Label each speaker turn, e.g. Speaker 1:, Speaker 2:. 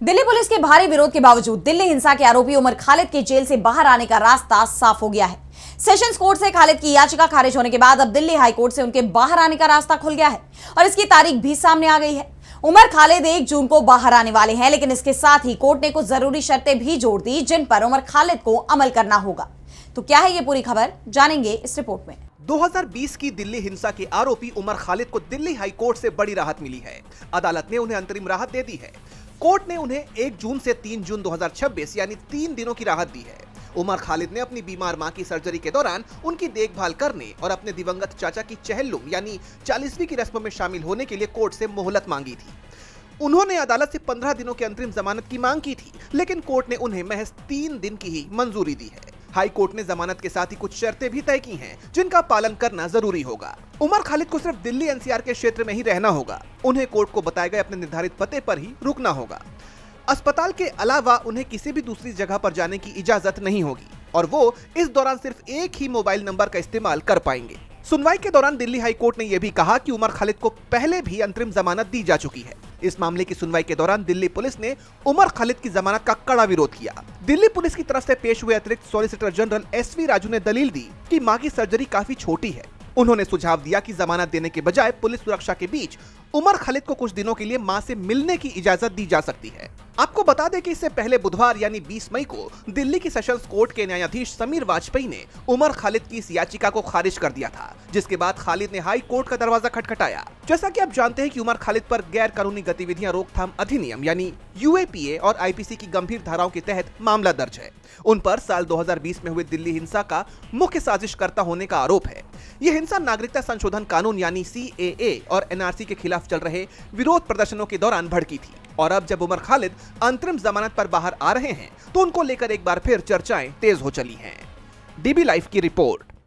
Speaker 1: Delhi police के भारी विरोध के बावजूद दिल्ली हिंसा के आरोपी उमर खालिद के जेल से बाहर आने का रास्ता साफ हो गया है। सेशंस कोर्ट से खालिद की याचिका खारिज होने के बाद अब दिल्ली हाई कोर्ट से उनके बाहर आने का रास्ता खुल गया है और इसकी तारीख भी सामने आ गई है। उमर खालिद 1 जून को बाहर आने वाले हैं, लेकिन इसके साथ ही कोर्ट ने कुछ जरूरी शर्तें भी जोड़ दी जिन पर उमर खालिद को अमल करना होगा। तो क्या है ये पूरी खबर, जानेंगे इस रिपोर्ट में।
Speaker 2: 2020 की दिल्ली हिंसा के आरोपी उमर खालिद को दिल्ली हाई कोर्ट से बड़ी राहत मिली है। अदालत ने उन्हें अंतरिम राहत दे दी है। कोर्ट ने उन्हें 1 जून से 3 जून 2026 यानी 3 दिनों की राहत दी है। उमर खालिद ने अपनी बीमार मां की सर्जरी के दौरान उनकी देखभाल करने और अपने दिवंगत चाचा की चहल्लुम यानी 40वीं की रस्म में शामिल होने के लिए कोर्ट से मोहलत मांगी थी। उन्होंने अदालत से 15 दिनों की अंतरिम जमानत की मांग की थी, लेकिन कोर्ट ने उन्हें महज 3 दिन की ही मंजूरी दी है। हाई कोर्ट ने जमानत के साथ ही कुछ शर्तें भी तय की हैं, जिनका पालन करना जरूरी होगा। उमर खालिद को सिर्फ दिल्ली एनसीआर के क्षेत्र में ही रहना होगा। उन्हें कोर्ट को बताए गए अपने निर्धारित पते पर ही रुकना होगा। अस्पताल के अलावा उन्हें किसी भी दूसरी जगह पर जाने की इजाजत नहीं होगी और वो इस दौरान सिर्फ एक ही मोबाइल नंबर का इस्तेमाल कर पाएंगे। सुनवाई के दौरान दिल्ली हाई कोर्ट ने यह भी कहा कि उमर खालिद को पहले भी अंतरिम जमानत दी जा चुकी है। इस मामले की सुनवाई के दौरान दिल्ली पुलिस ने उमर खालिद की जमानत का कड़ा विरोध किया। दिल्ली पुलिस की तरफ से पेश हुए अतिरिक्त सॉलिसिटर जनरल एसवी राजू ने दलील दी कि मां की सर्जरी काफी छोटी है। उन्होंने सुझाव दिया कि जमानत देने के बजाय पुलिस सुरक्षा के बीच उमर खालिद को कुछ दिनों के लिए मां से मिलने की इजाजत दी जा सकती है। आपको बता दें कि इससे पहले बुधवार यानी 20 मई को दिल्ली की सेशंस कोर्ट के न्यायाधीश समीर वाजपेयी ने उमर खालिद की इस याचिका को खारिज कर दिया था, जिसके बाद खालिद ने हाई कोर्ट का दरवाजा खटखटाया। जैसा कि आप जानते हैं कि उमर खालिद पर गैर कानूनी गतिविधियां रोकथाम अधिनियम यानी यूएपीए और आईपीसी की गंभीर धाराओं के तहत मामला दर्ज है। उन पर साल 2020 में हुए दिल्ली हिंसा का मुख्य साजिशकर्ता होने का आरोप है। यह हिंसा नागरिकता संशोधन कानून यानी सीएए और एनआरसी के खिलाफ चल रहे विरोध प्रदर्शनों के दौरान भड़की थी और अब जब उमर खालिद अंतरिम जमानत पर बाहर आ रहे हैं तो उनको लेकर एक बार फिर चर्चाएं तेज हो चली हैं। डीबी लाइव की रिपोर्ट।